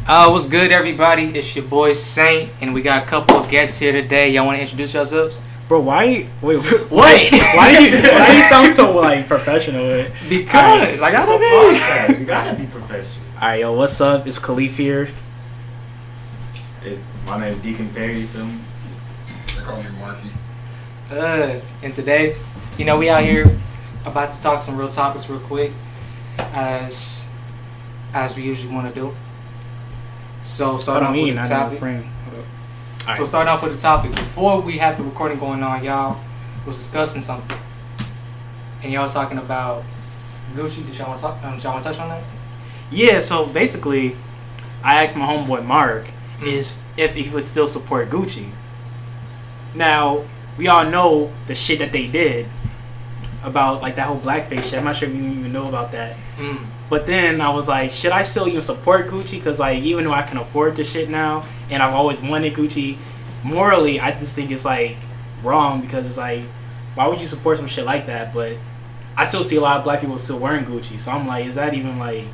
What's good, everybody? It's your boy Saint, and we got a couple of guests here today. Y'all want to introduce yourselves? Bro, why? Wait, Wait. why do you sound so like professional? Because I gotta be. You gotta be professional. All right, yo, what's up? It's Khalif here. My name's Deacon Perry. You feel me? They call me Marky. And today, we out here about to talk some real topics real quick, as we usually want to do. So starting off with the topic. So starting off with the topic. Before we had the recording going on, y'all was discussing something, and y'all was talking about Gucci. Did y'all want to touch on that? Yeah. So basically, I asked my homeboy Mark is if he would still support Gucci. Now we all know the shit that they did about like that whole blackface shit. I'm not sure if you even know about that. But then I was like, should I still even support Gucci? Because like, even though I can afford this shit now, and I've always wanted Gucci, morally, I just think it's like wrong because it's like, why would you support some shit like that? But I still see a lot of black people still wearing Gucci, so I'm like, is that even like,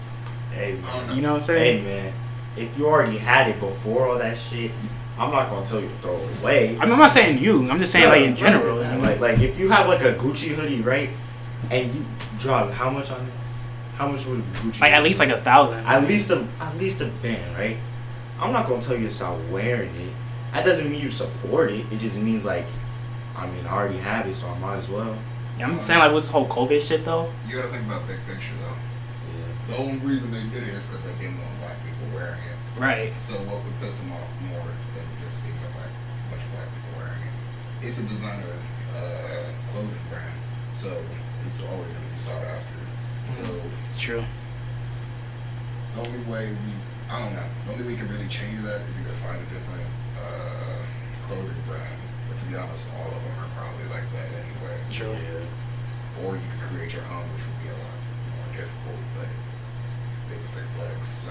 Hey, you know what I'm saying? Hey, man, if you already had it before all that shit, I'm not gonna tell you to throw it away. I mean, I'm not saying you. I'm just saying like in general. Like if you have like a Gucci hoodie, right, and you drop how much on it? How much would Gucci? Like at least like 1,000. At least a band, right? I'm not gonna tell you to stop wearing it. That doesn't mean you support it. It just means like, I already have it, so I might as well. Yeah, I'm just saying like with this whole COVID shit though. You gotta think about big picture though. Yeah. The only reason they did it is because they didn't want black people wearing it. Right. So what would piss them off more than just seeing a bunch of black people wearing it? It's a designer clothing brand, so it's always gonna be sought after. So It's true. the only way the only way we can really change that is either find a different clothing brand. But to be honest, all of them are probably like that anyway. True. Yeah. Or you could create your own, which would be a lot more difficult, but it's a big flex. So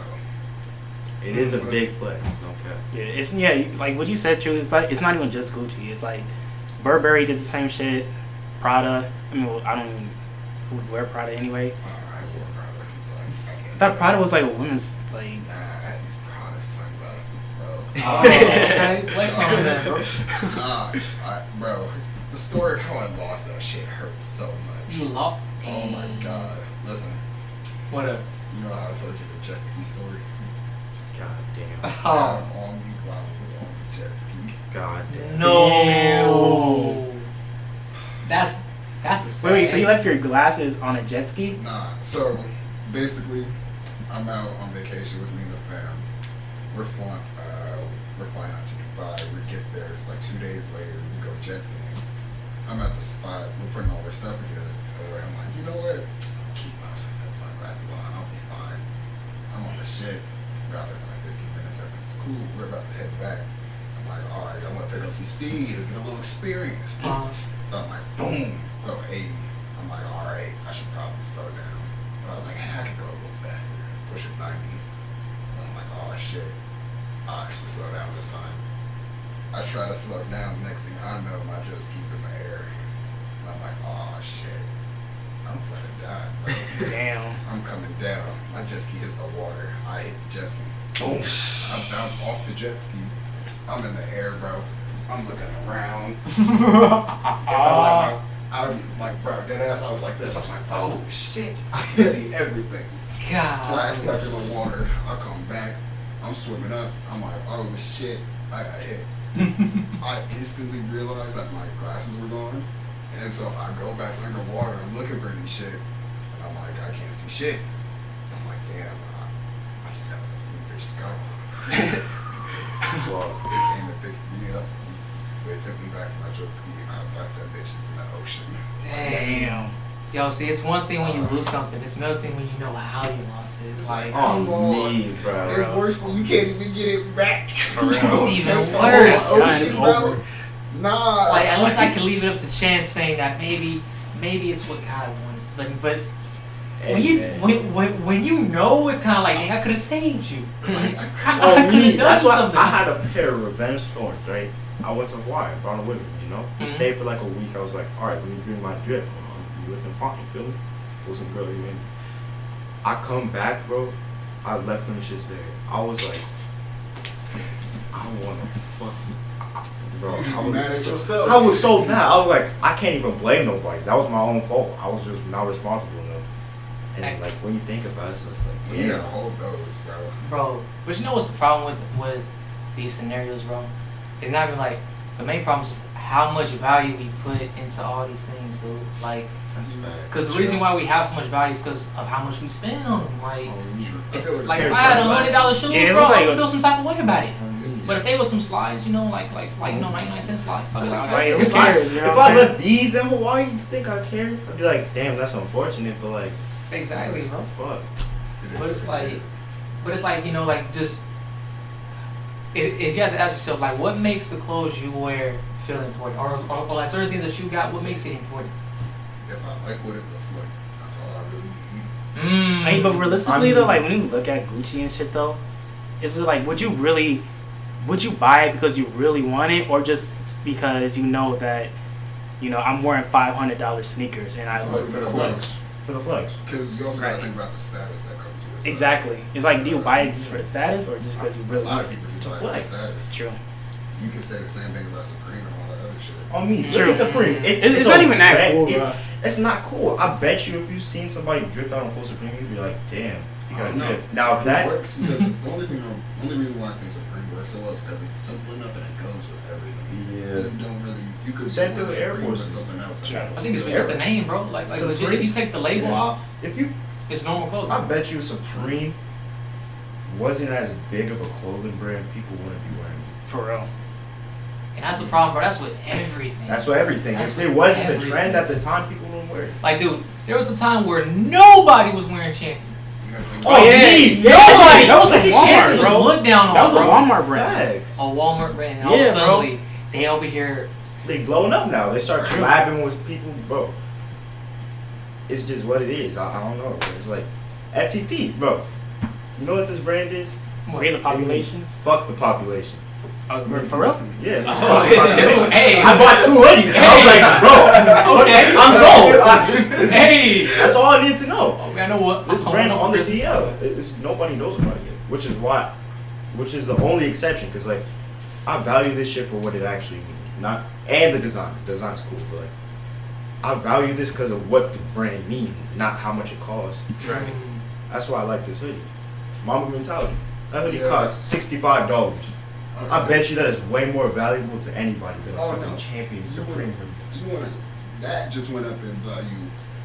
It is a big flex. Okay. Yeah, like what you said, true. It's like it's not even just Gucci. It's like Burberry does the same shit. Prada. I mean, I don't even would wear Prada anyway. I wore Prada. I thought Prada was like a women's like. Nah, I had these Prada sunglasses, bro. Oh, okay. Flex on that, bro. Bro, the story of how I lost that shit hurts so much. You lost. Oh my god. Listen, What up? you know how I told you the jet ski story? God damn. Oh. On me while I was on the jet ski. God damn. No. That's a sad. Wait, so you left your glasses on a jet ski? Nah, so basically, I'm out on vacation with me and the fam. We're flying out to Dubai. We get there. It's like 2 days later. We go jet skiing. I'm at the spot. We're putting all our stuff together. I'm like, you know what? Keep my sunglasses on. I'll be fine. I'm on the shit. Got there for like 15 minutes. Everything's cool. We're about to head back. I'm like, all right. I'm gonna pick up some speed and get a little experience. So I'm like, boom, go 80. I'm like, all right, I should probably slow down. But I was like, hey, I can go a little faster. Push it 90. And I'm like, oh shit, I actually slow down this time. I try to slow down. Next thing I know, my jet ski's in the air. And I'm like, oh shit, I'm gonna die, bro. Damn. I'm coming down. My jet ski hits the water. I hit the jet ski. Boom. I bounce off the jet ski. I'm in the air, bro. I'm looking around. I'm like, bro, dead ass. I was like this. I was like, oh shit, I can see everything. God. Splash back in the water. I come back. I'm swimming up. I'm like, oh shit, I got hit. I instantly realized that my glasses were gone, and so I go back underwater. I'm looking for these shits, and I'm like, I can't see shit. So I'm like, damn, I just gotta let these bitches go. Well, they came and picked me up. They took me back to my jet ski, and I left that bitches in the ocean. Damn. Yo, see, it's one thing when you lose something. It's another thing when you know how you lost it. Like, Oh, me, bro. It's worse when you can't even get it back. It's even It's worse. Ocean, bro. Nah. like unless I can leave it up to chance, saying that maybe it's what God wanted. But when you know, it's kind of like, dang, I could have saved you. I could have done That's why something. I had a pair of revenge thorns, right? I went to Hawaii, brought them with me, you know? We stayed for like a week. I was like, all right, let me bring my drip. You looking fine, you feel me? Wasn't really, man. I come back, bro. I left them shits there. I was like, I don't want to fuck you. Bro, You just I was mad at so, yourself. I was so mad. I was like, I can't even blame nobody. That was my own fault. I was just not responsible enough. And like when you think about it, so it's like, You yeah. gotta hold those, bro. Bro, but you know what's the problem with these scenarios, bro? It's not even like the main problem is just how much value we put into all these things, dude. Like, That's bad. because the reason why we have so much value is because of how much we spend on them. Like, I feel like it's if I had $100 shoes, Yeah, it bro, was I like would a- feel some type of way about it. on me. But if they was some slides, you know, like 99-cent slides, I'd be like, Right, it okay. was fire, you know If what I I'm left these in Hawaii, you think I care? I'd be like, damn, that's unfortunate, but like, Exactly, bro. fuck. But it's like, you know, like just if you guys ask yourself, like, what makes the clothes you wear feel important, or like certain things that you got, what makes it important? If I like what it looks like, that's all I really need. Hey, but realistically I though, mean- like when you look at Gucci and shit though, is it like would you buy it because you really want it, or just because you know that, you know, I'm wearing $500 sneakers and I So, look for the cool. flex. For the flex. Because you also Right. gotta think about the status that comes with it. Exactly. It's like, do you buy it just for the status, or just because you A really lot want of it? people do buy it for Flex. status. True. You can say the same thing about Supreme and all that other shit. On me, True. look at Supreme. It's not even that red- cool, bro. It's not cool. I bet you if you seen somebody drip out on full Supreme, you'd be like, damn, you got No, drip. Now it that works because the only reason why I think Supreme works so well is because it's simple enough and it goes with everything. You don't really, you could Same do thing with Air Supreme with Forces. something else. Yeah. I think it's just the name, bro. Like legit, Supreme- if you take the label Yeah. off, if you, it's normal clothing. I bet you Supreme wasn't as big of a clothing brand, people wouldn't be wearing it. For real. And that's the problem, bro. That's with everything. That's what everything. That's If it what wasn't the everything- trend at the time, people wouldn't wear it. Like, dude, there was a time where nobody was wearing champions. You gotta think Oh, about yeah. it. Yeah. Nobody. That was from Like, Walmart, champions bro. was looked down on. That was a bro. Walmart brand. Facts. A Walmart brand. And all of a Yeah, sudden, bro. they over here. They blown up now. They start True. collabing with people, bro. It's just what it is. I don't know. It's like FTP, bro. You know what this brand is? Free the population. Fuck the population. For real? Yeah. Oh, fuck the population. hey. I bought 2 hoodies. And I was like, bro, Okay. I'm sold. Hey. That's all I need to know. Oh, man, I know what. This I brand know on the Christmas DL, stuff. it's nobody knows about it yet, which is the only exception. Because like, I value this shit for what it actually means, not and the design. The design's cool, but like, I value this because of what the brand means, not how much it costs. Right. That's why I like this hoodie. Mama mentality. That hoodie Yeah. costs $65. I bet you that is way more valuable to anybody than a Oh, fucking no. champion You Supreme want- hoodie. You want that just went up in value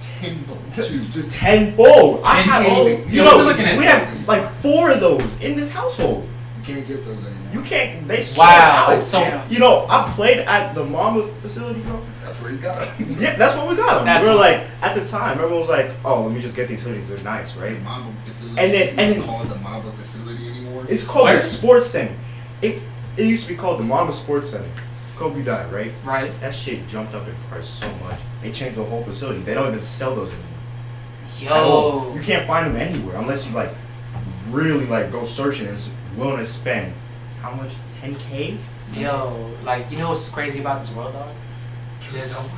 tenfold too. Tenfold. I have Ten- all. you You know, know, we're looking at we have like 4 of those in this household. You can't get those anymore. You can't. They sold Wow. out. So Yeah. You know, I played at the Mama facility, bro. That's where you got it. Yeah, that's what we got them. That's We were what- like, at the time, everyone was like, "Oh, let me just get these hoodies. They're nice, right?" Mamba facility. And then- It's and not then- called the Mamba facility anymore. It's called Where? the Sports Center. It used to be called the Mama Sports Center. Kobe died, right? Right. That shit jumped up in price so much. They changed the whole facility. They don't even sell those anymore. At all. Yo. You can't find them anywhere unless you like really like go searching and is willing to spend how much? 10K? Yo. Like, you know what's crazy about this world, dog? Just,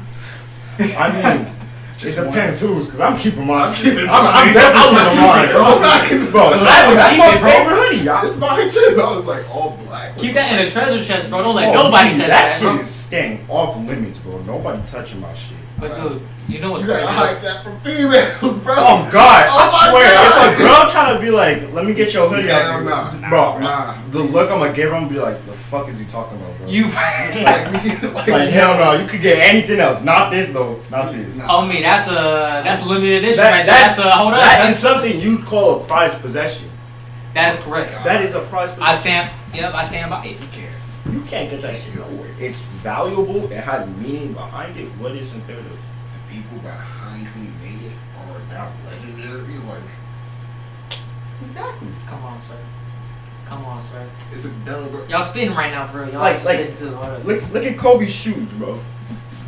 I mean, Just it depends whose, because I'm keeping mine. I'm keeping I'm mine. definitely keeping mine, bro. I'm not keeping Bro, mine. that's Keep my it, bro. favorite hoodie. It's mine too. I was like all black. keep that in a treasure chest, bro. Don't let Oh, nobody dude, touch that that, shit bro. is staying off limits, bro. Nobody touching my shit. But dude, you know what's You gotta crazy? hide that from females, bro. Oh God, Oh I my swear, God. if a girl trying to be like, let me get your hoodie Yeah, out, nah. bro, Nah. the look I'm gonna give him be like, the fuck is you talking about, bro? You. Like, we get, like hell no, you could get anything else, not this though, not this. Nah. Oh, me, that's a limited edition That- right there. That's a hold up. That is That's, something you'd call a prized possession. that is correct. That is a prized I possession. stand. Yep, I stand by it. You can't. You can't get that shit nowhere. It's valuable. It has meaning behind it. What is imperative? The people behind who made it are now legendary. Like, Exactly. Come on, sir. Come on, sir. it's a dub. Y'all spitting right now for real. Y'all Like- spitting too. Hold up. Look at Kobe's shoes, bro.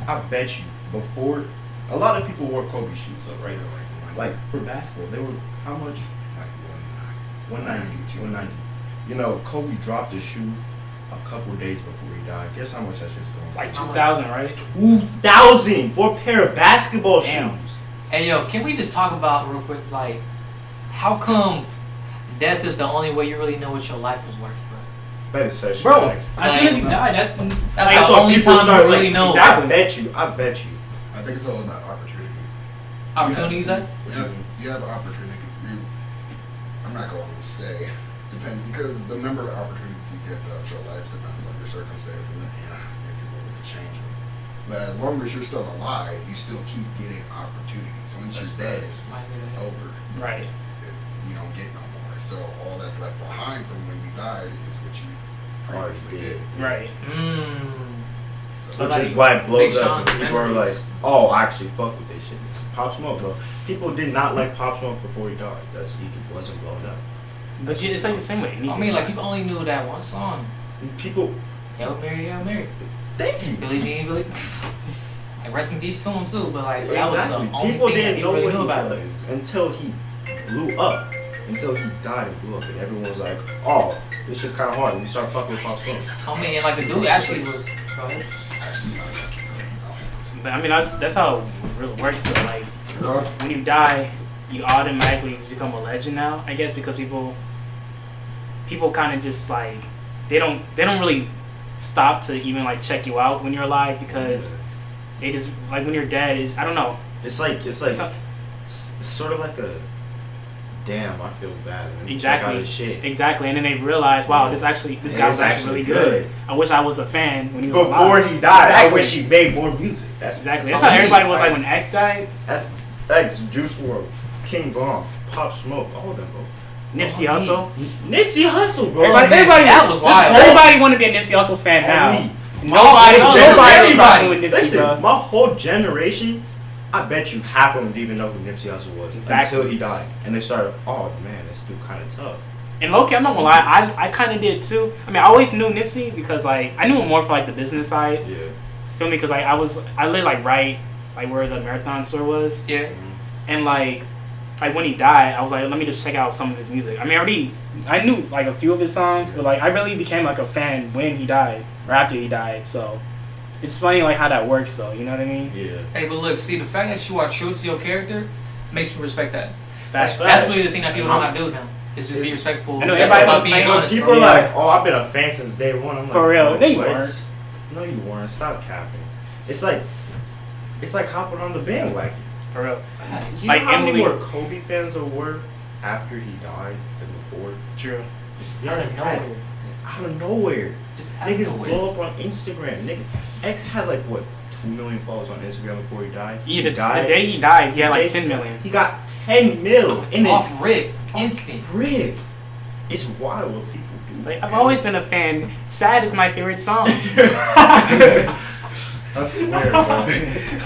I bet you before a lot of people wore Kobe shoes, up, right? Like for basketball, they were how much? Like 190, 190. You know, Kobe dropped his shoe a couple days before he died. Guess how much that shit's going? Like 2,000, right? 2,000 for a pair of basketball Damn. shoes. Hey, yo, can we just talk about real quick, like, how come death is the only way you really know what your life was worth, bro. That is such Bro, facts. as soon as you die, that's when. That's like, the only people time start, you really like, know. exactly. I bet you. I think it's all about opportunity. Opportunity, you said? You have opportunity. I'm not going to say because the number of opportunities you get throughout your life depends on your circumstances and if you're willing to change them. But as long as you're still alive, you still keep getting opportunities. Once you're dead, it's over. Right. You don't get no more. So all that's left behind from when you died is what you previously did. Right. Which is why it blows Big up and Sean people are like, memories. oh, I actually fuck with this shit. It's Pop Smoke, bro. People did not like Pop Smoke before he died. He wasn't blown up. But it's like the same way. I mean, like, people only knew that one song. And people, Hail Mary, Hail Mary. thank you. Billie Jean, Billie. Like, rest in peace to him, too. But, like, that was the Exactly. only People thing that didn't people know really what knew he about it. was until he blew up. Until he died and blew up. And everyone was like, oh, this shit's kind of hard. And we started fucking with Pop Smoke. I mean, and, like, the dude actually was. Go ahead. But I mean, that's how it really works. So, like, when you die, you automatically become a legend now. I guess because people kind of just like they don't really stop to even like check you out when you're alive because they just like when you're dead is I don't know. It's like sort of like a damn. I feel bad. Let me check out Exactly. his shit. Exactly, and then they realize, wow, this guy was actually really good. I wish I was a fan when he was Before alive. he died, I Exactly. wish he made more music. Exactly. That's how everybody was like when X died. That's X, Juice WRLD, King Von, Pop Smoke, all of them, bro. Nipsey Hussle. Nipsey Hussle, bro. Everybody that was wild. Everybody want to be a Nipsey Hussle fan now. Me. Nobody everybody. with Nipsey, Listen, bro. my whole generation, I bet you half of them didn't even know who Nipsey Hussle was Exactly. until he died, and they started, oh man, this dude kind of tough. And low-key, I'm not gonna lie, I kind of did too. I mean, I always knew Nipsey because like I knew him more for like the business side. Yeah. Feel me? Because like I lived like right like where the marathon store was, Yeah. and like when he died, I was like, let me just check out some of his music. I mean, I knew like a few of his songs, but like I really became like a fan when he died or after he died. So it's funny like how that works though. You know what I mean? Yeah. Hey, but look, see, the fact that you are true to your character makes me respect that. That's That's really the thing that people don't know how to do now. Is just be respectful. I know everybody about was being playing- honest. People Bro. are Yeah. like, oh, I've been a fan since day one. I'm like, For real. no, No, you what? weren't. No, you weren't. Stop capping. It's like hopping on the bandwagon. for real. You Like, know how many Emily- more Kobe fans there were after he died than before? True. Just out of nowhere. Out of nowhere. Just out of Niggas nowhere. blow up on Instagram. Nigga, X had like what 2 million followers on Instagram before he died. Yeah, the day he died, he had like 10 million. He got 10 mil in it. Off rip, instant. Rip. It's wild what people do. Like, I've always been a fan. Sad is my favorite song. I swear, bro.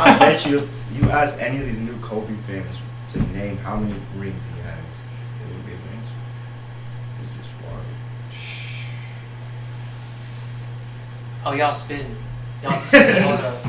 I bet you if you ask any of these new Kobe fans to name how many rings he has, it would be an answer. It's just wild. Oh, y'all spitting. Y'all spitting. Hold up.